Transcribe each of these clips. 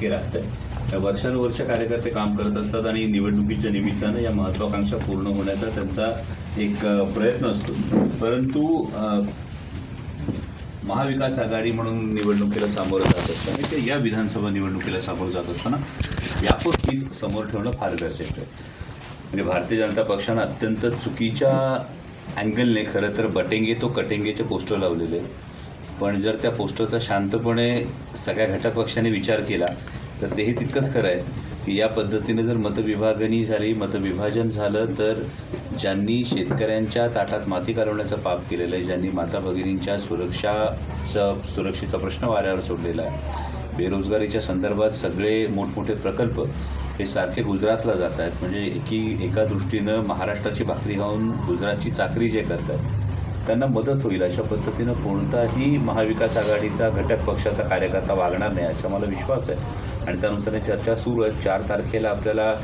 इतके रास्त आहे. वर्षानुवर्ष कार्यकर्ते काम करत असतात आणि निवडणुकीच्या निमित्तानं या महत्वाकांक्षा पूर्ण होण्याचा त्यांचा एक प्रयत्न असतो. परंतु महाविकास आघाडी म्हणून निवडणुकीला सामोरं जात असताना किंवा या विधानसभा निवडणुकीला सामोरं जात असताना व्यापक हित समोर ठेवणं फार गरजेचं आहे. म्हणजे भारतीय जनता पक्षानं अत्यंत चुकीच्या अँगलने खरं तर बटेंगे तो कटेंगेचे पोस्टर लावलेले. पण जर त्या पोस्टरचा शांतपणे सगळ्या घटक पक्षांनी विचार केला तर तेही तितकंच खरं आहे की या पद्धतीनं जर मतविभागणी झाली, मतविभाजन झालं, तर ज्यांनी शेतकऱ्यांच्या ताटात माती घालवण्याचं पाप केलेलं आहे, ज्यांनी माता भगिनींच्या सुरक्षेचा प्रश्न वाऱ्यावर सोडलेला आहे, बेरोजगारीच्या संदर्भात सगळे मोठमोठे प्रकल्प हे सारखे गुजरातला जात आहेत. म्हणजे एका दृष्टीनं महाराष्ट्राची भाकरी खाऊन गुजरातची चाकरी जे करतात त्यांना मदत होईल अशा पद्धतीनं कोणताही महाविकास आघाडीचा घटक पक्षाचा कार्यकर्ता वागणार नाही असा मला विश्वास आहे. आणि त्यानुसार चर्चा सुरू आहे. 4 तारखेला आपल्याला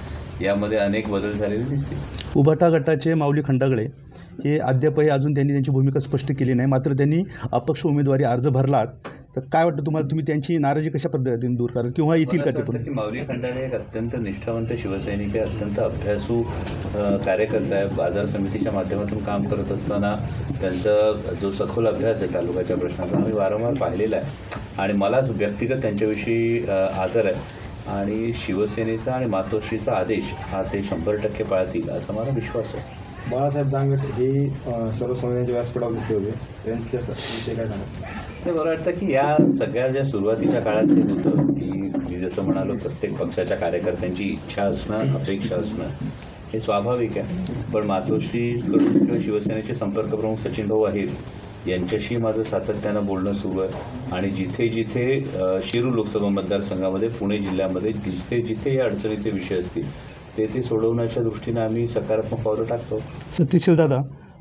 यामध्ये अनेक बदल झालेले दिसतील. उभाटा गटाचे माऊली खंडागळे हे अद्यापही अजून त्यांनी त्यांची भूमिका स्पष्ट केली नाही. मात्र त्यांनी अपक्ष उमेदवारी अर्ज भरला. तर काय वाटतं तुम्हाला, तुम्ही त्यांची नाराजी कशा पद्धतीने दूर कराल किंवा येतील का ते? पण की माऊली खंडागळे एक अत्यंत निष्ठावंत शिवसैनिक आहे, अत्यंत अभ्यासू कार्यकर्ता आहे. बाजार समितीच्या माध्यमातून काम करत असताना त्यांचा जो सखोल अभ्यास आहे तालुक्याच्या प्रश्नाचा मी वारंवार पाहिलेला आहे आणि मला व्यक्तिगत त्यांच्याविषयी आदर आहे. आणि शिवसेनेचा आणि मातोश्रीचा आदेश हा ते 100% पाळतील असा मला विश्वास आहे. बाळासाहेब दांगट हे सर्वसामान्यांच्या व्यासपीठावर दिसले होते, त्यांच्याविषयी काय सांगा? ते मला वाटतं की या सगळ्या ज्या सुरुवातीच्या काळात ते होतं की मी जसं म्हणालो प्रत्येक पक्षाच्या कार्यकर्त्यांची इच्छा असणं, अपेक्षा असणं हे स्वाभाविक आहे. पण मातोश्रीकडून किंवा शिवसेनेचे संपर्क प्रमुख सचिन भाऊ आहेत यांच्याशी माझं सातत्यानं बोलणं सुरू आहे. आणि जिथे जिथे शिरूर लोकसभा मतदारसंघामध्ये, पुणे जिल्ह्यामध्ये जिथे जिथे या अडचणीचे विषय असतील ते सोडवण्याच्या दृष्टीनं आम्ही सकारात्मक पावलं टाकतो. सत्यशील दादा,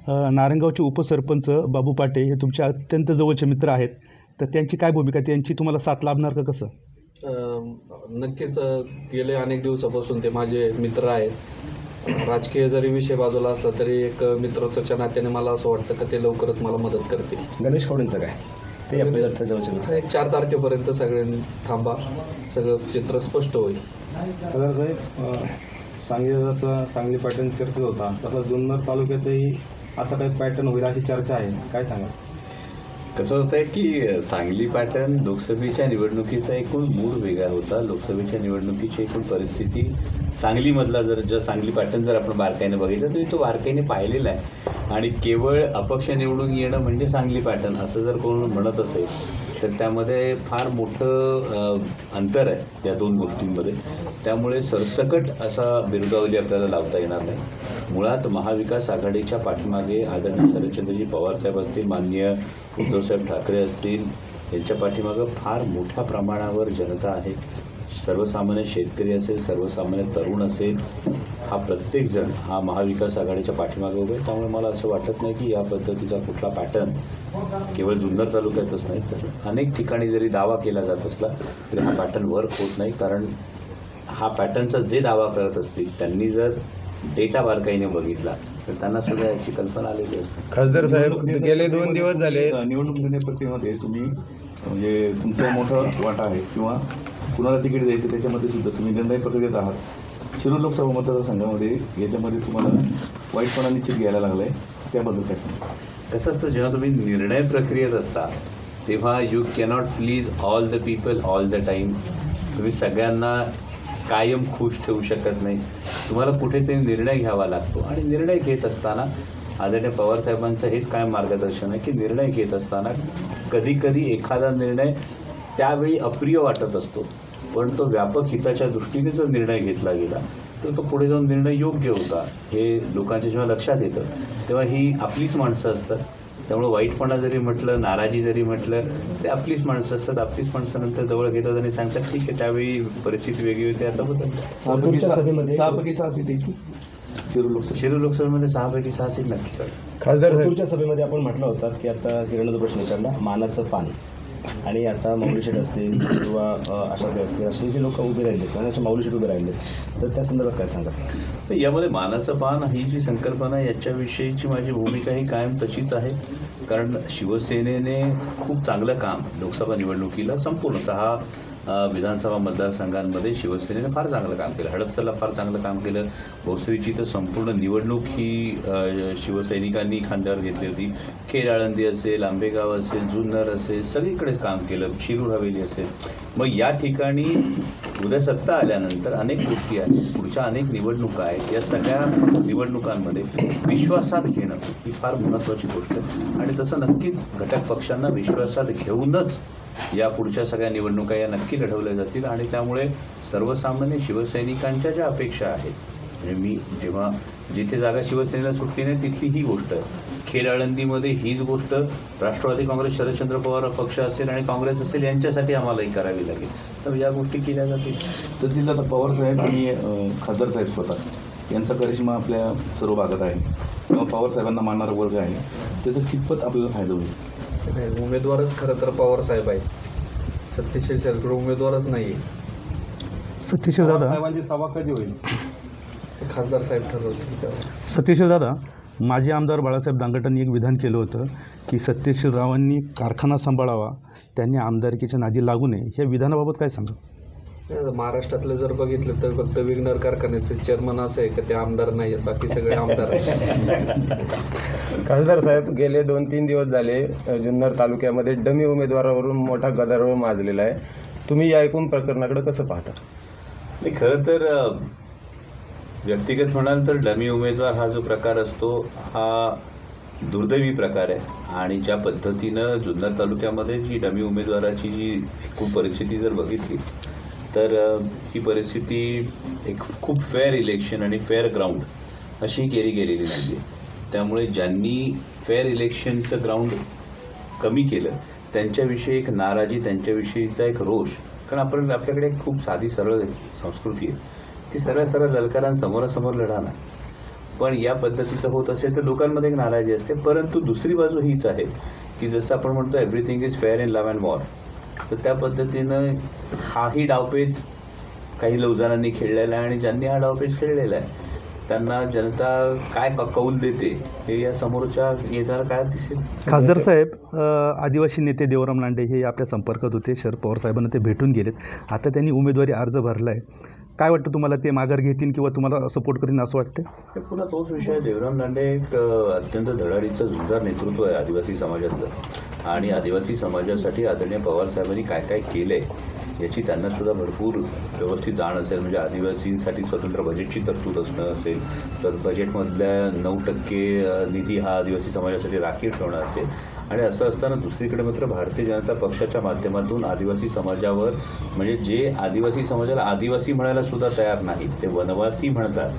नारायणगावचे उपसरपंच बाबू पाटे हे तुमचे अत्यंत जवळचे मित्र आहेत. तर त्यांची काय भूमिका, त्यांची तुम्हाला साथ लाभणार का कसं? नक्कीच गेले अनेक दिवसापासून ते माझे मित्र आहेत. राजकीय जरी विषय बाजूला असला तरी एक मित्रत्वाच्या नात्याने मला असं वाटतं की ते लवकरच मला मदत करतील. गणेश खवडेंचं काय? ते आपल्या जवळचे मित्र. एक 4 तारखेपर्यंत सगळ्यांनी थांबा, सगळं चित्र स्पष्ट होईल. खदार साहेब, सांगली पॅटर्न चर्चेत होता, तसा जुन्नर तालुक्यातही असा काही पॅटर्न होईल अशी चर्चा आहे, काय सांगा? कसं होतं आहे की सांगली पॅटर्न लोकसभेच्या निवडणुकीचा एकूण मूड वेगळा होता. लोकसभेच्या निवडणुकीची एकूण परिस्थिती सांगलीमधला जर सांगली पॅटर्न जर आपण बारकाईने बघितलं तरी तो बारकाईने पाहिलेला आहे. आणि केवळ अपक्ष निवडून येणं म्हणजे सांगली पॅटर्न असं जर कोण म्हणत असेल तर त्यामध्ये फार मोठं अंतर आहे या 2 गोष्टींमध्ये. त्यामुळे सरसकट असा बिरुदावली आपल्याला लावता येणार नाही. मुळात महाविकास आघाडीच्या पाठीमागे आदरणीय शरदचंद्रजी पवारसाहेब असतील, माननीय उद्धवसाहेब ठाकरे असतील, यांच्या पाठीमागं फार मोठ्या प्रमाणावर जनता आहे. सर्वसामान्य शेतकरी असेल, सर्वसामान्य तरुण असेल, हा प्रत्येकजण हा महाविकास आघाडीच्या पाठीमागे उभे. त्यामुळे मला असं वाटत नाही की या पद्धतीचा कुठला पॅटर्न केवळ जुन्नर तालुक्यातच नाही तर अनेक ठिकाणी जरी दावा केला जात असला तरी हा पॅटर्न वर्क होत नाही. कारण हा पॅटर्नचा जे दावा करत असतील त्यांनी जर डेटा बारकाईने बघितला तर त्यांना सुद्धा याची कल्पना आलेली असते. खासदार साहेब, गेले 2 दिवस झाले निवडणूक निर्णय प्रक्रियेमध्ये तुम्ही म्हणजे तुमचा मोठा वाटा आहे किंवा कुणाला तिकीट द्यायचं त्याच्यामध्ये सुद्धा तुम्ही निर्णय प्रक्रियेत आहात. शिरूर लोकसभा मतदारसंघामध्ये याच्यामध्ये तुम्हाला वाईटपणा निश्चित घ्यायला लागला आहे, त्याबद्दल काय सांगा? कसं असतं, जेव्हा तुम्ही निर्णय प्रक्रियेत असता तेव्हा you cannot please all the people all the time. तुम्ही सगळ्यांना कायम खुश ठेवू शकत नाही. तुम्हाला कुठेतरी निर्णय घ्यावा लागतो आणि निर्णय घेत असताना आदरणीय पवारसाहेबांचं हेच कायम मार्गदर्शन आहे की निर्णय घेत असताना कधीकधी एखादा निर्णय त्यावेळी अप्रिय वाटत असतो, पण तो व्यापक हिताच्या दृष्टीने जर निर्णय घेतला गेला तर तो पुढे जाऊन निर्णय योग्य होता हे लोकांच्या जेव्हा लक्षात येतं तेव्हा ही आपलीच माणसं असतात. त्यामुळे वाईटपणा जरी म्हटलं, नाराजी जरी म्हटलं, ते आपलीच माणसं असतात. आपलीच माणसं नंतर जवळ घेतात आणि सांगतात ठीक आहे त्यावेळी परिस्थिती वेगळी होती, आता बदल. 6पैकी 6 सीट शिरूर लोकसभेमध्ये 6 पैकी 6 सीट नक्की कळलं. खासदार साहेब, तुमच्या सभेमध्ये आपण म्हटलं होतं की आता किरण प्रश्न विचारला मानाचं पान, आणि आता माऊली शेठ असतील किंवा आशाताई असतील असे जे लोक उभे राहिले किंवा माऊली शेठ उभे राहिले, तर त्या संदर्भात काय सांगतात? यामध्ये मानाचं पान ही जी संकल्पना याच्याविषयीची माझी भूमिका ही कायम तशीच आहे. कारण शिवसेनेने खूप चांगलं काम लोकसभा निवडणुकीला संपूर्ण 6 विधानसभा मतदारसंघांमध्ये शिवसेनेनं फार चांगलं काम केलं. हडपसरला फार चांगलं काम केलं. भोसरीची तर संपूर्ण निवडणूक ही शिवसैनिकांनी खांद्यावर घेतली होती. खेड आळंदी असेल, आंबेगाव असेल, जुन्नर असेल, सगळीकडेच काम केलं. शिरूर हवेली असेल. मग या ठिकाणी उद्या सत्ता आल्यानंतर अनेक गोष्टी आहेत, पुढच्या अनेक निवडणुका आहेत. या सगळ्या निवडणुकांमध्ये विश्वासात घेणं ही फार महत्त्वाची गोष्ट आहे आणि तसं नक्कीच घटक पक्षांना विश्वासात घेऊनच या पुढच्या सगळ्या निवडणुका या नक्की लढवल्या जातील आणि त्यामुळे सर्वसामान्य शिवसैनिकांच्या ज्या अपेक्षा आहेत, म्हणजे मी जेव्हा जिथे जागा शिवसेनेला सुटली नाही तिथली ही गोष्ट आहे. खेड आळंदीमध्ये हीच गोष्ट राष्ट्रवादी काँग्रेस, शरदचंद्र पवार पक्ष असेल आणि काँग्रेस असेल यांच्यासाठी आम्हालाही करावी लागेल. तर या गोष्टी केल्या जातील. सचिन, आता पवारसाहेब आणि खासदार साहेब स्वतः यांचा करिश्मा आपल्या सर्व भागात आहे किंवा पवारसाहेबांना मानणारा वर्ग आहे, त्याचा कितपत आपल्याला फायदा होईल? उमेदवारच खरं तर पवार साहेब आहे. सत्यशील शेरकर उमेदवारच नाही आहे. सतीश दादा, साहेबांची सभा कधी होईल? खासदार साहेब ठरवतील. सतीश दादा, माजी आमदार बाळासाहेब दांगटांनी एक विधान केलं होतं की सत्यशीलरावांनी कारखाना सांभाळावा, त्यांनी आमदारकीच्या नादी लागू नये. या विधानाबाबत काय सांगा? महाराष्ट्रातलं जर बघितलं तर फक्त विघ्नर कारखान्याचे चेअरमन असं आहे की ते आमदार नाही आहेत, बाकी सगळे आमदार आहेत. खासदार साहेब, गेले 2-3 दिवस झाले जुन्नर तालुक्यामध्ये डमी उमेदवारावरून मोठा गदारोळ माजलेला आहे. तुम्ही या एकूण प्रकरणाकडे कसं पाहता? नाही, खरं तर व्यक्तिगत म्हणाल तर डमी उमेदवार हा जो प्रकार असतो हा दुर्दैवी प्रकार आहे आणि ज्या पद्धतीनं जुन्नर तालुक्यामध्ये जी डमी उमेदवाराची जी एकूण परिस्थिती जर बघितली तर ही परिस्थिती एक खूप फेअर इलेक्शन आणि फेअर ग्राउंड अशी केली गेलेली नाही आहे. त्यामुळे ज्यांनी फेअर इलेक्शनचं ग्राउंड कमी केलं त्यांच्याविषयी एक नाराजी, त्यांच्याविषयीचा एक रोष. कारण आपल्याकडे एक खूप साधी सरळ संस्कृती आहे की सरळ सरळ दलकारांसमोरासमोर लढा ना. पण या पद्धतीचं होत असेल तर लोकांमध्ये एक नाराजी असते. परंतु दुसरी बाजू हीच आहे की जसं आपण म्हणतो everything is fair in love and war, तर त्या पद्धतीनं हाही डावपेच काही जणांनी खेळलेला आहे आणि ज्यांनी हा डावपेच खेळलेला आहे त्यांना जनता काय कौल देते हे या समोरच्या येणाऱ्या काळात दिसेल. खासदार साहेब, आदिवासी नेते देवराम लांडे हे आपल्या संपर्कात होते. शरद पवार साहेबांना ते भेटून गेलेत. आता त्यांनी उमेदवारी अर्ज भरला आहे. काय वाटतं तुम्हाला, ते माघार घेतील किंवा तुम्हाला सपोर्ट करतील असं वाटतं? हे पुन्हा तोच विषय. देवराम लांडे एक अत्यंत धडाडीचं झुंजार नेतृत्व आहे आदिवासी समाजातलं आणि आदिवासी समाजासाठी आदरणीय पवार साहेबांनी काय काय केलं आहे याची त्यांनासुद्धा भरपूर व्यवस्थित जाण असेल. म्हणजे आदिवासींसाठी स्वतंत्र बजेटची तरतूद असणं असेल, तर बजेटमधल्या 9% निधी हा आदिवासी समाजासाठी राखीव ठेवणं असेल. आणि असं असताना दुसरीकडे मात्र भारतीय जनता पक्षाच्या माध्यमातून आदिवासी समाजावर, म्हणजे जे आदिवासी समाजाला आदिवासी म्हणायला सुद्धा तयार नाहीत, ते वनवासी म्हणतात.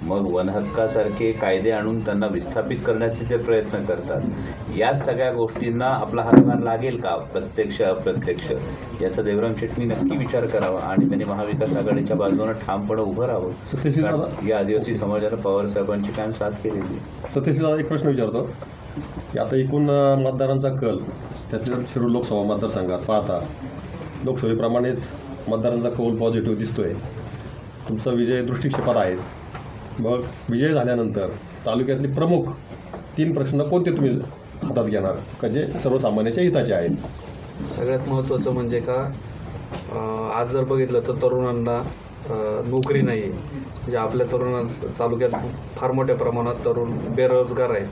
मग वनहक्कासारखे कायदे आणून त्यांना विस्थापित करण्याचे जे प्रयत्न करतात, या सगळ्या गोष्टींना आपला हातभार लागेल का प्रत्यक्ष अप्रत्यक्ष, याचा देवराम शेट्टी नक्की विचार करावा आणि त्यांनी महाविकास आघाडीच्या बाजूने ठामपणे उभं राहावं. या आदिवासी समाजानं पवार साहेबांची कायम साथ केलेली. सतीशला एक प्रश्न विचारतो की आता एकूण मतदारांचा कल, त्यातल्या शिरूर लोकसभा मतदारसंघात पाहता लोकसभेप्रमाणेच मतदारांचा कौल पॉझिटिव्ह दिसतोय. तुमचा विजय दृष्टिक्षेपात आहे. मग विजय झाल्यानंतर तालुक्यातले प्रमुख 3 प्रश्न कोणते तुम्ही हातात घेणार का जे सर्वसामान्याच्या हिताचे आहेत? सगळ्यात महत्त्वाचं म्हणजे का आज जर बघितलं तर तरुणांना नोकरी नाही आहे. म्हणजे आपल्या तालुक्यात फार मोठ्या प्रमाणात तरुण बेरोजगार आहेत.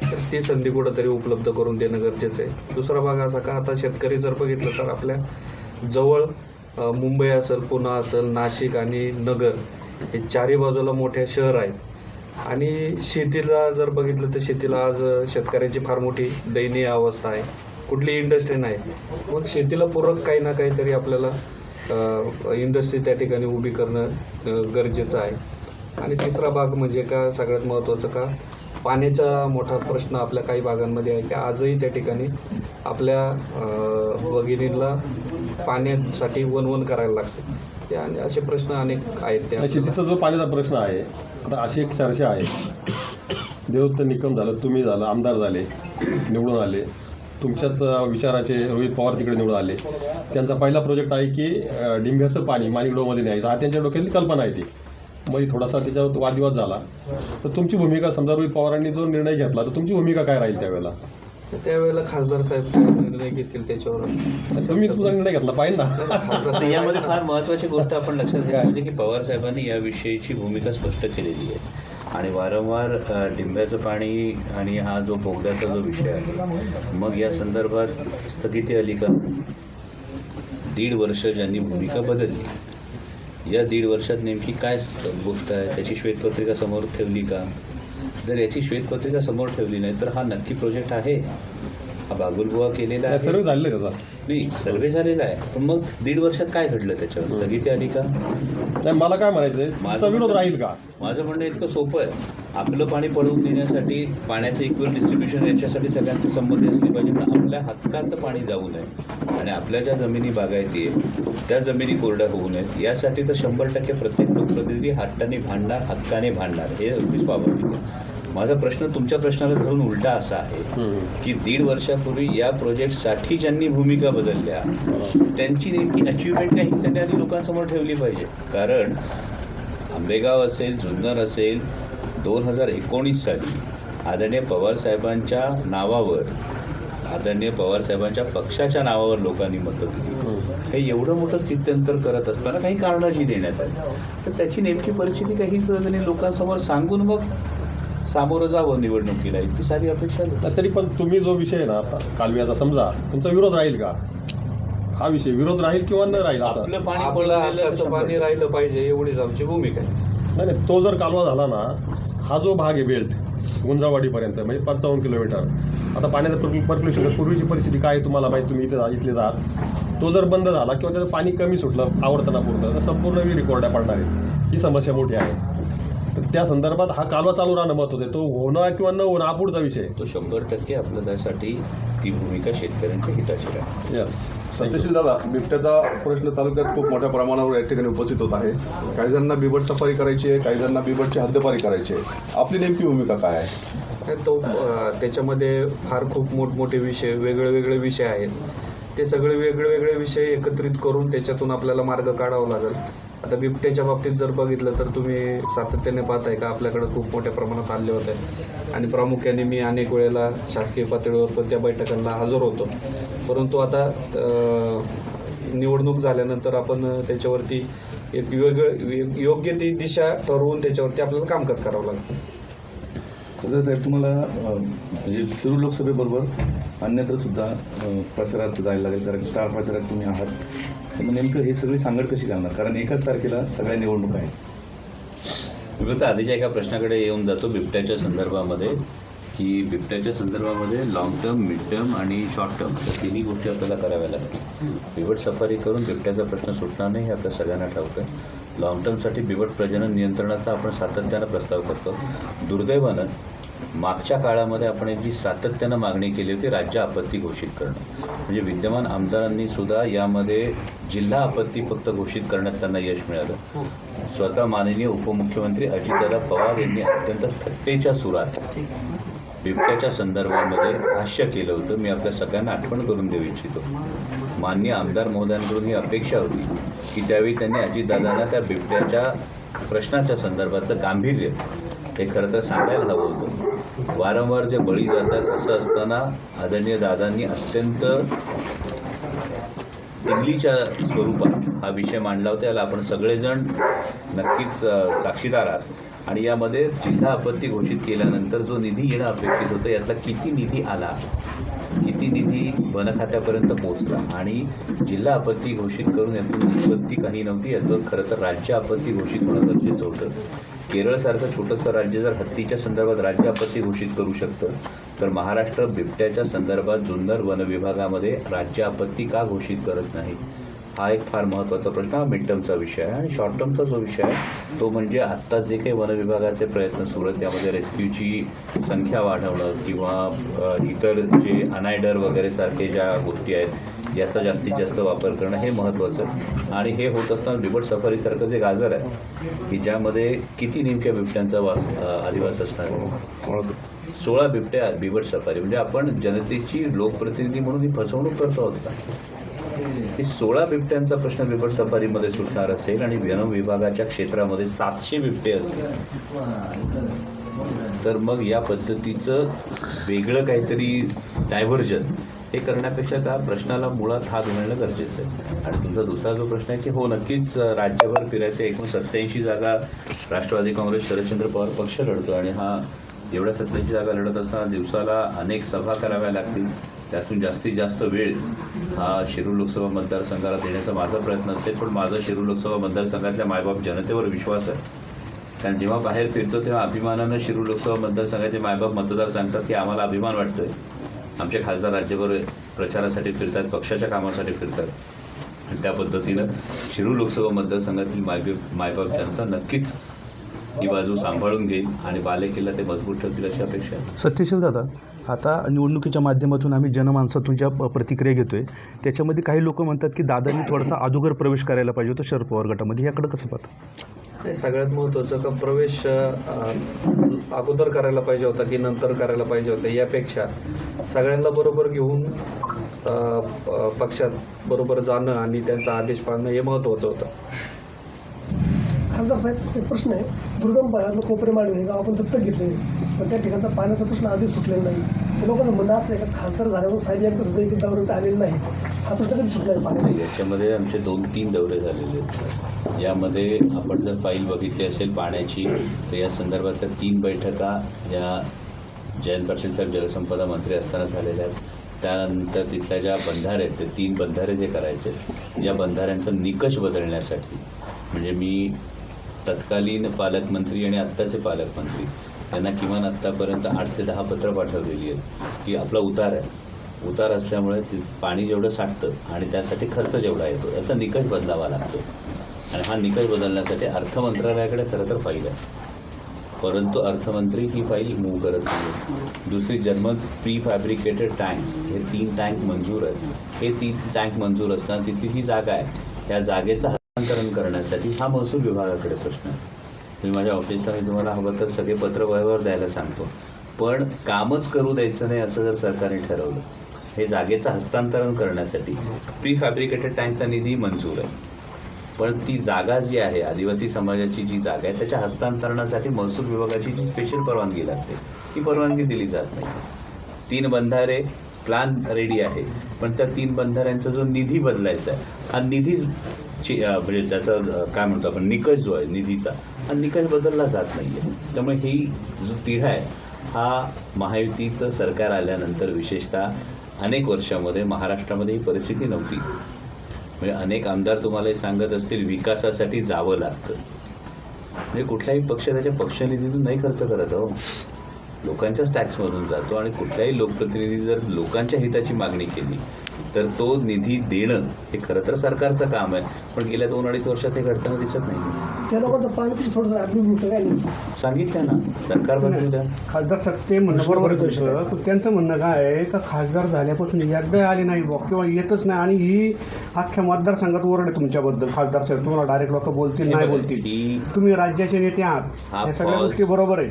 तर ती संधी कुठंतरी उपलब्ध करून देणं गरजेचं आहे. दुसरा भाग असा का आता शेतकरी जर बघितलं तर आपल्या जवळ मुंबई असेल, पुणे असेल, नाशिक आणि नगर हे चारही बाजूला मोठे शहर आहेत आणि शेतीला जर बघितलं तर शेतीला आज शेतकऱ्यांची फार मोठी दयनीय अवस्था आहे. कुठली इंडस्ट्री नाही. मग शेतीला पूरक काही ना काहीतरी आपल्याला इंडस्ट्री त्या ठिकाणी उभी करणं गरजेचं आहे. आणि तिसरा भाग म्हणजे का सगळ्यात महत्त्वाचं का पाण्याचा मोठा प्रश्न आपल्या काही भागांमध्ये आहे की आजही त्या ठिकाणी आपल्या भगिनीला पाण्यासाठी वणवण करायला लागते. ते आणि असे प्रश्न अनेक आहेत. त्या शेतीचा जो पाण्याचा प्रश्न आहे, आता अशी एक चर्चा आहे, देवदत्त निकम झालं, तुम्ही झालं, आमदार झाले, निवडून आले, तुमच्याच विचाराचे रोहित पवार तिकडे निवडून आले. त्यांचा पहिला प्रोजेक्ट आहे की डिंभ्याचं पाणी माणिकडोमध्ये न्यायचं. हा त्यांच्या डोक्यातली कल्पना आहे ती. मग थोडासा त्याच्यावर वादविवाद झाला. तर तुमची भूमिका, समजा रोहित पवारांनी जो निर्णय घेतला तर तुमची भूमिका काय राहील त्यावेळेला? तर त्यावेळेला खासदार साहेब काय निर्णय घेतील त्याच्यावर तुम्ही तुझा निर्णय घेतला पाहिजे ना. खासदार तर साहेब- यामध्ये फार महत्त्वाची गोष्ट आपण लक्षात घ्यायची म्हणजे की पवार साहेबांनी याविषयीची भूमिका स्पष्ट केलेली आहे आणि वारंवार डिंब्याचं पाणी आणि हा जो बोगद्याचा जो विषय आहे मग या संदर्भात स्थगिती आली का? 1.5 वर्ष ज्यांनी भूमिका बदलली, या 1.5 वर्षात नेमकी काय गोष्ट आहे त्याची श्वेतपत्रिका समोर ठेवली का? जर याची श्वेतपत्रिका समोर ठेवली नाही तर हा नक्की प्रोजेक्ट आहे, हा बागुलबुवा केलेला आहे. सर्व झालेलं आहे त्याचा. नाही, सर्वे झालेला आहे, पण मग 1.5 वर्षात काय घडलं त्याच्यावर? स्थगिती आली का? नाही, मला काय म्हणायचंय, तुमचा विरोध राहील का? माझं म्हणणं इतकं सोपं आहे, आपलं पाणी पळवून देण्यासाठी पाण्याचं इक्वल डिस्ट्रीब्युशन याच्यासाठी सगळ्यांचे संमती असली पाहिजे, पण आपल्या हक्काचं पाणी जाऊ नये आणि आपल्या ज्या जमिनी बागायती आहे त्या जमिनी कोरड्या होऊ नयेत यासाठी तर 100% प्रत्येक लोकप्रतिनिधी हक्काने भांडणार हे अगदी स्वाभाविक आहे. माझा प्रश्न तुमच्या प्रश्नाला धरून उलटा असा आहे की 1.5 वर्षापूर्वी या प्रोजेक्टसाठी ज्यांनी भूमिका बदलल्या त्यांची नेमकी अचिव्हमेंट काही त्यांनी आधी लोकांसमोर ठेवली पाहिजे. कारण आंबेगाव असेल, जुन्नर असेल, 2019 साली आदरणीय पवारसाहेबांच्या नावावर, आदरणीय पवारसाहेबांच्या पक्षाच्या नावावर लोकांनी मतं दिली. हे एवढं मोठं स्थित्यंतर करत असताना काही कारणं जी देण्यात आली तर त्याची नेमकी परिस्थिती काही सुद्धा त्यांनी लोकांसमोर सांगून मग सामोरं जावं निवडणुकीला, इतकी साधी अपेक्षा होती. तरी पण तुम्ही जो विषय आहे ना आता कालव्याचा, समजा तुमचा विरोध राहील का? हा विषय विरोध राहील किंवा न राहील असं? आपलं पाणी आपलं पळवलेलं हक्काचं पाणी राहिलं पाहिजे एवढीच आमची भूमिका आहे. नाही नाही, तो जर कालवा झाला ना, हा जो भाग आहे बेल्ट गुंजावाडीपर्यंत म्हणजे 55 किलोमीटर, आता पाण्याचं पर्क्युलेशन पूर्वीची परिस्थिती काय आहे तुम्हाला माहिती, तुम्ही इथले जात, तो जर बंद झाला किंवा त्याचं पाणी कमी सुटलं आवर्तना पुरतं तर संपूर्ण विहिरी कोरड्या पडणार आहे. ही समस्या मोठी आहे. तर त्या संदर्भात हा कालवा चालू राहणं महत्त्वाचं आहे. तो होणं किंवा न होणं हा पुढचा विषय आहे. तो 100% आपलं त्यासाठी ती भूमिका शेतकऱ्यांच्या हिताची राहील. यस. सत्यशील दादा, बिबट्याचा प्रश्न तालुक्यात खूप मोठ्या प्रमाणावर या ठिकाणी उपस्थित होत आहे. काही जणांना बिबट सफारी करायची आहे, काही जणांना बिबटची हद्दपारी करायची आहे. आपली नेमकी भूमिका काय आहे? तो त्याच्यामध्ये फार खूप मोठमोठे विषय, वेगळे विषय आहेत. ते सगळे वेगळे विषय एकत्रित करून त्याच्यातून आपल्याला मार्ग काढावा लागेल. आता बिबट्याच्या बाबतीत जर बघितलं तर तुम्ही सातत्याने पाहताय का आपल्याकडे खूप मोठ्या प्रमाणात आले होते आणि प्रामुख्याने मी अनेक वेळेला शासकीय पातळीवर पण त्या बैठकांना हजर होतो. परंतु आता निवडणूक झाल्यानंतर आपण त्याच्यावरती एक योग्य ती दिशा ठरवून त्याच्यावरती आपल्याला कामकाज करावं लागतं. कसं साहेब, तुम्हाला म्हणजे शिरूर लोकसभेबरोबर अन्यत्र सुद्धा प्रचारात जायला लागेल, कारण स्टार प्रचारात तुम्ही आहात. मग नेमकं हे सगळी सांगड कशी घालणार, कारण एकाच तारखेला सगळ्या निवडणुका आहेत. मी फक्त आधीच्या एका प्रश्नाकडे येऊन जातो बिबट्याच्या संदर्भामध्ये, की बिबट्याच्या संदर्भामध्ये लॉंग टर्म, मिड टर्म आणि शॉर्ट टर्म या तिन्ही गोष्टी आपल्याला कराव्या लागतील. बिबट सफारी करून बिबट्याचा प्रश्न सुटणार नाही हे आपल्या सगळ्यांना ठाऊक आहे. लॉंग टर्मसाठी बिबट प्रजनन नियंत्रणाचा आपण सातत्यानं प्रस्ताव करतो. दुर्दैवानं मागच्या काळामध्ये आपण एक जी सातत्यानं मागणी केली होती राज्य आपत्ती घोषित करणं, म्हणजे विद्यमान आमदारांनी सुद्धा यामध्ये जिल्हा आपत्ती फक्त घोषित करण्यात त्यांना यश मिळालं. स्वतः माननीय उपमुख्यमंत्री अजितदादा पवार यांनी अत्यंत थट्टेच्या सुरात बिबट्याच्या संदर्भामध्ये भाष्य केलं होतं. मी आपल्या सगळ्यांना आठवण करून देऊ इच्छितो. माननीय आमदार महोदयांकडून ही अपेक्षा होती की त्यावेळी त्यांनी अजितदादांना त्या बिबट्याच्या प्रश्नाच्या संदर्भातलं गांभीर्य हे खरं तर सांगायला हवं होतं. वारंवार जे बळी जातात असं असताना आदरणीय दादांनी अत्यंत दिल्लीच्या स्वरूपात हा विषय मांडला होता. याला आपण सगळेजण नक्कीच साक्षीदार आहात आणि यामध्ये जिल्हा आपत्ती घोषित केल्यानंतर जो निधी येणं अपेक्षित होतं यातला किती निधी आला, किती निधी वन खात्यापर्यंत पोहोचला आणि जिल्हा आपत्ती घोषित करून यातून निष्पत्ती काही नव्हती. याचं खरं तर राज्य आपत्ती घोषित होणं गरजेचं होतं. केरळसारखं छोटंसं राज्य जर हत्तीच्या संदर्भात राज्य आपत्ती घोषित करू शकतं तर महाराष्ट्र बिबट्याच्या संदर्भात जुन्नर वन विभागामध्ये राज्य आपत्ती का घोषित करत नाही, हा एक फार महत्त्वाचा प्रश्न. हा मिड टर्मचा विषय आहे. आणि शॉर्ट टर्मचा जो विषय आहे तो म्हणजे आत्ता जे काही वन विभागाचे प्रयत्न सुरू आहेत त्यामध्ये रेस्क्यूची संख्या वाढवणं किंवा इतर जे अनायडर वगैरे सारखे ज्या गोष्टी आहेत याचा जास्तीत जास्त वापर करणं हे महत्त्वाचं. आणि हे होत असताना बिबट सफारीसारखं जे गाजर आहे की ज्यामध्ये किती नेमक्या बिबट्यांचा अधिवास असणार आहे, 16 बिबट्या बिबट सफारी, म्हणजे आपण जनतेची लोकप्रतिनिधी म्हणून ही फसवणूक करतो आहोत का? ही 16 बिबट्यांचा प्रश्न बिबट सफारीमध्ये सुटणार असेल आणि वन विभागाच्या क्षेत्रामध्ये 700 बिबटे असतील तर मग या पद्धतीचं वेगळं काहीतरी डायव्हर्जन हे करण्यापेक्षा त्या प्रश्नाला मुळात हात घालणं गरजेचं आहे. आणि तुमचा दुसरा जो प्रश्न आहे की हो नक्कीच राज्यभर फिरायचे एकूण 87 जागा राष्ट्रवादी काँग्रेस शरदचंद्र पवार पक्ष लढतो आणि हा एवढ्या 87 जागा लढत असताना दिवसाला अनेक सभा कराव्या लागतील. त्यातून जास्तीत जास्त वेळ हा शिरूर लोकसभा मतदारसंघाला देण्याचा माझा प्रयत्न असेल. पण माझा शिरूर लोकसभा मतदारसंघातल्या मायबाप जनतेवर विश्वास आहे. कारण जेव्हा बाहेर फिरतो तेव्हा अभिमानानं शिरूर लोकसभा मतदारसंघाचे मायबाप मतदार सांगतात की आम्हाला अभिमान वाटतोय, आमचे खासदार राज्यभर प्रचारासाठी फिरतात, पक्षाच्या कामासाठी फिरतात. आणि त्या पद्धतीनं शिरूर लोकसभा मतदारसंघातील मायबाप जनता नक्कीच ही बाजू सांभाळून घेईल आणि बालेकिल्ला ते मजबूत ठेवतील अशी अपेक्षा आहे. सत्यशील दादा, आता निवडणुकीच्या माध्यमातून आम्ही जनमानसातून ज्या प्रतिक्रिया घेतोय त्याच्यामध्ये काही लोक म्हणतात की दादांनी थोडासा अगोदर प्रवेश करायला पाहिजे होता शरद पवार गटामध्ये, याकडे कसं पाहता? हे सगळ्यात महत्त्वाचं का प्रवेश अगोदर करायला पाहिजे होता की नंतर करायला पाहिजे होता यापेक्षा सगळ्यांना बरोबर घेऊन पक्षात बरोबर जाणं आणि त्यांचा आदेश पाळणं हे महत्त्वाचं होतं. खासदार साहेब, एक प्रश्न आहे. दुर्गम भागातलं कोपरेमाळी हे गाव आपण दत्तक घेतले, पण त्या ठिकाणचा पाण्याचा प्रश्न आधीच सुटलेला नाही. ते लोकांचं म्हणणं असं आहे का खासदार झाल्यावर साहेब एकदा सुद्धा इकडे दौऱ्यात आलेले नाहीत, हा प्रश्न कधी सुटलेला पाणी? याच्यामध्ये आमचे 2-3 दौरे झालेले आहेत. यामध्ये आपण जर फाईल बघितली असेल पाण्याची तर या संदर्भातल्या 3 बैठका या जयंत पाटील साहेब जलसंपदा मंत्री असताना झालेल्या आहेत. त्यानंतर तिथल्या ज्या बंधारे आहेत ते 3 बंधारे जे करायचे या बंधाऱ्यांचा निकष बदलण्यासाठी म्हणजे मी तत्कालीन पालकमंत्री आणि आत्ताचे पालकमंत्री यांना किमान आत्तापर्यंत 8 ते 10 पत्र पाठवलेली आहेत की आपला उतार आहे, उतार असल्यामुळे पाणी जेवढं साठतं आणि त्यासाठी खर्च जेवढा येतो याचा निकष बदलावा लागतो. आणि हा निकष बदलण्यासाठी अर्थ मंत्रालयाकडे खरं तर फाईल आहे, परंतु अर्थमंत्री ही फाईल मूव्ह करत नाही. दुसरी जर्मन प्री फॅब्रिकेटेड टँक हे 3 टँक मंजूर आहेत. हे 3 टँक मंजूर असताना तिथली जी जागा आहे त्या जागेचं हस्तांतरण करण्यासाठी हा महसूल विभागाकडे प्रश्न आहे. तुम्ही माझ्या ऑफिसला मी तुम्हाला हवं तर सगळे पत्रव्यवहार द्यायला सांगतो, पण कामच करू द्यायचं नाही असं जर सरकारने ठरवलं हे जागेचं हस्तांतरण करण्यासाठी प्री फॅब्रिकेटेड टँकचा निधी मंजूर आहे, पण ती जागा जी आहे आदिवासी समाजाची जी जागा आहे त्याच्या हस्तांतरणासाठी महसूल विभागाची जी स्पेशल परवानगी लागते ती परवानगी दिली जात नाही. 3 बंधारे प्लॅन रेडी आहे, पण त्या 3 बंधाऱ्यांचा जो निधी बदलायचा आहे हा निधीच म्हणजे त्याचा काय म्हणतो आपण निकष जो आहे निधीचा हा निकष बदलला जात नाही आहे. त्यामुळे ही जो तिढा आहे हा महायुतीचं सरकार आल्यानंतर विशेषतः अनेक वर्षामध्ये महाराष्ट्रामध्ये ही परिस्थिती नव्हती. म्हणजे अनेक आमदार तुम्हाला सांगत असतील विकासासाठी जावं लागतं, म्हणजे कुठलाही पक्ष त्याच्या पक्षनिधीतून नाही खर्च करत हो, लोकांच्याच टॅक्समधून जातो. आणि कुठलाही लोकप्रतिनिधी जर लोकांच्या हिताची मागणी केली तर तो निधी देणं हे खरं तर सरकारचं काम आहे, पण गेल्या 2-2.5 वर्षात हे घडताना दिसत नाही. त्या लोकांचं पाणी सोडून आपली भूमिका काय नाही सांगितलं ना सरकार बदलू द्या. खासदार साहेब ते म्हणणं बरोबरच होतं, पण त्यांचं म्हणणं काय आहे का खासदार झाल्यापासून एकदा आले नाही बुवा किंवा येतच नाही आणि ही अख्ख्या मतदारसंघात ओरड आहे तुमच्याबद्दल. खासदार साहेब तुम्हाला डायरेक्ट लोक बोलतील नाही बोलतील, तुम्ही राज्याचे नेते आहात या सगळ्या गोष्टी बरोबर आहे,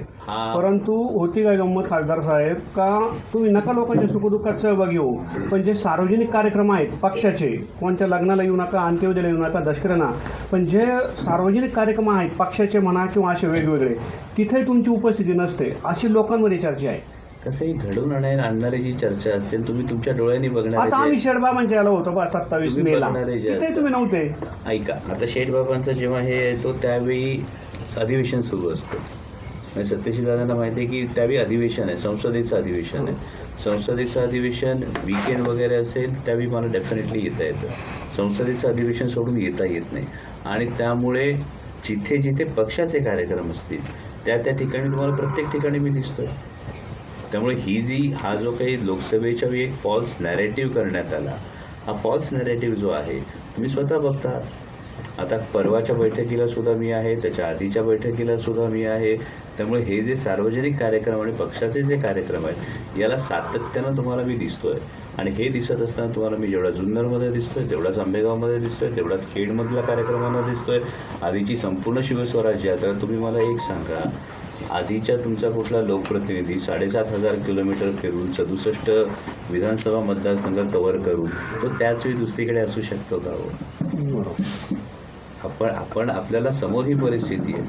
परंतु होती काय गंमत खासदार साहेब का तुम्ही नका लोकांच्या सुखदुःखात सहभागी हो, पण जे सार्वजनिक कार्यक्रम आहेत पक्षाचे, कोणत्या लग्नाला येऊ नका, अंत्योदयाला येऊ नका, दसऱ्याला, पण जे सार्वजनिक कार्यक्रम आहेत पक्षाचे म्हणा किंवा असे वेगवेगळे तिथे तुमची उपस्थिती नसते अशी लोकांमध्ये चर्चा आहे. कसंही घडवून आणणारी जी चर्चा असते तुम्ही तुमच्या डोळ्यांनी बघणार. आता आम्ही शेडबाबांच्या याला होतो 27 मेला, तिथे तुम्ही नव्हते. ऐका, आता शेठबाबांचं जेव्हा हे येतो त्यावेळी अधिवेशन सुरू असतं. म्हणजे सत्यशील दादांना माहिती आहे की त्यावेळी अधिवेशन आहे, संसदेचं अधिवेशन आहे. संसदेचं अधिवेशन वीकेंड वगैरे असेल त्यावेळी मला डेफिनेटली येता येतं. संसदेचं अधिवेशन सोडून येता येत नाही आणि त्यामुळे जिथे जिथे पक्षाचे कार्यक्रम असतील त्या ठिकाणी तुम्हाला प्रत्येक ठिकाणी मी दिसतोय. त्यामुळे हा जो काही लोकसभेच्या वेळी एक फॉल्स नॅरेटिव्ह करण्यात आला, हा फॉल्स नॅरेटिव्ह जो आहे तुम्ही स्वतः बघता. आता परवाच्या बैठकीला सुद्धा मी आहे, त्याच्या आधीच्या बैठकीला सुद्धा मी आहे. त्यामुळे हे जे सार्वजनिक कार्यक्रम आणि पक्षाचे जे कार्यक्रम आहेत याला सातत्यानं तुम्हाला मी दिसतोय. आणि हे दिसत असताना तुम्हाला मी जेवढा जुन्नरमध्ये दिसतोय, तेवढाच आंबेगावमध्ये दिसतोय, तेवढाच खेडमधल्या कार्यक्रमांना दिसतोय. आधीची संपूर्ण शिवस्वराज्य यात्रा तुम्ही मला एक सांगा, आधीच्या तुमचा कुठला लोकप्रतिनिधी 7,500 किलोमीटर फिरून 67 विधानसभा मतदारसंघ कव्हर करून तो त्याच वेळी दुसरीकडे असू शकतो का हो? आपण आपल्याला समोर ही परिस्थिती आहे.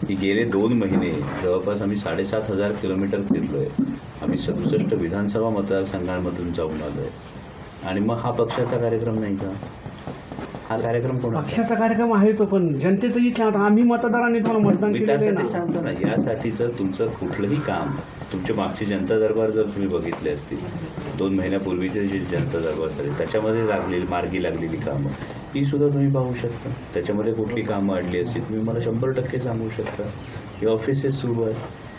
की गेले 2 महिने जवळपास आम्ही 7,500 किलोमीटर फिरलोय. आम्ही 67 विधानसभा मतदारसंघांमधून जाऊन आलोय. आणि मग हा पक्षाचा कार्यक्रम नाही का? हा कार्यक्रम कोणाचा? पक्षाचा कार्यक्रम आहे तो, पण जनतेचं इच्छा आता आम्ही मतदारांनी तुम्हाला मतदान मी केलेलं आहे त्यासाठी ना. सांगतो ना, यासाठीचं तुमचं कुठलंही काम, तुमची मागची जनता दरबार जर तुम्ही बघितले असतील, 2 महिन्यापूर्वीचे जे जनता दरबार झाले त्याच्यामध्ये मार्गी लागलेली कामं ही सुद्धा तुम्ही पाहू शकता. त्याच्यामध्ये कुठली कामं अडली असतील तुम्ही मला 100% सांगू शकता. हे ऑफिसेस सुरू आहेत.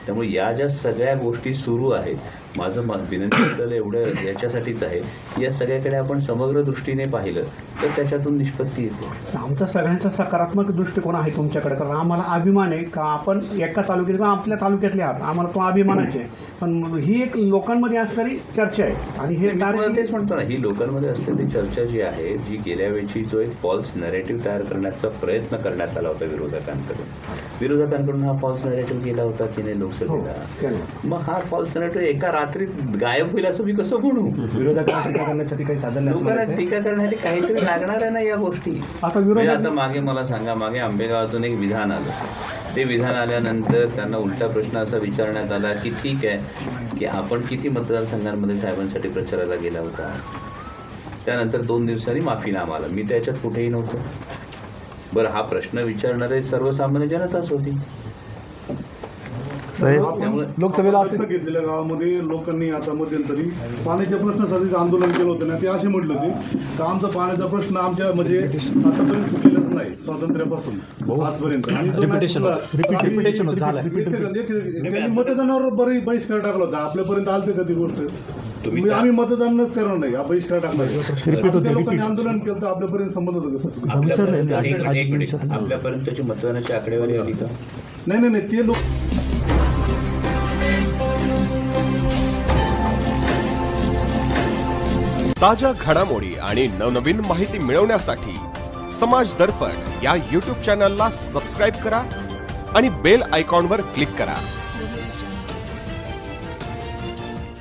त्यामुळे या ज्या सगळ्या गोष्टी सुरू आहेत, माझं विनंती आपल्याला एवढं याच्यासाठीच आहे की या सगळ्याकडे आपण समग्र दृष्टीने पाहिलं तर त्याच्यातून निष्पत्ती येते. आमचा सगळ्यांचा सकारात्मक दृष्टिकोन आहे तुमच्याकडे, कारण आम्हाला अभिमान आहे का आपण एका तालुक्यात किंवा आपल्या तालुक्यातले आहात, आम्हाला तो अभिमानाचे आहे. पण ही एक लोकांमध्ये असणारी चर्चा आहे आणि हे मी तेच म्हणतो ना, ही लोकांमध्ये असलेली चर्चा जी आहे, जी गेल्या वेळची जो एक फॉल्स नॅरेटिव्ह तयार करण्याचा प्रयत्न करण्यात आला होता विरोधकांकडून हा फॉल्स नॅरेटिव्ह केला होता की नाही लोकसभेला. मग हा फॉल्स नॅरेटिव्ह एका रात्रीत गायब होईल असं मी कसं म्हणू? विरोधकांना टीका करण्यासाठी काही साधन नाही असं लोकांना म्हणायचं आहे? टीका करण्यासाठी काहीतरी लागणार आहे ना या गोष्टी. आता मागे मला सांगा, मागे आंबेगावातून एक विधान आलं. ते विधान आल्यानंतर त्यांना उलटा प्रश्न असा विचारण्यात आला की ठीक आहे की आपण किती मतदारसंघांमध्ये साहेबांसाठी प्रचाराला गेला होता. त्यानंतर 2 दिवसांनी माफीनामा आला. मी त्याच्यात कुठेही नव्हतो. बरं, हा प्रश्न विचारणारे सर्वसामान्य जनताच होती. त्यामुळे लोकसभेला असं घेतलेल्या गावामध्ये लोकांनी आता मध्यंतरी पाण्याच्या प्रश्नासाठी आंदोलन केलं होतं ना. ते असे म्हटलं होते का आमचा पाण्याचा प्रश्न आमच्या म्हणजे आतापर्यंत सुटलेलाच नाही स्वातंत्र्यापासून आजपर्यंत. आणि तो नाही सुटला. त्यांनी मतदानावर बहिष्कार टाकला होता. आपल्यापर्यंत आलते का ती गोष्ट? आम्ही मतदानच करणार नाही, हा बहिष्कार टाकला. लोकांनी आंदोलन केलं तर आपल्यापर्यंत संबंध होतं कसं? आपल्यापर्यंतची मतदानाची आकडेवारी आली का? नाही ते लोक ताज्या घडामोडी आणि नवनवीन माहिती मिळवण्यासाठी समाज दर्पण या YouTube चॅनलला सबस्क्राईब करा आणि बेल आयकॉनवर क्लिक करा.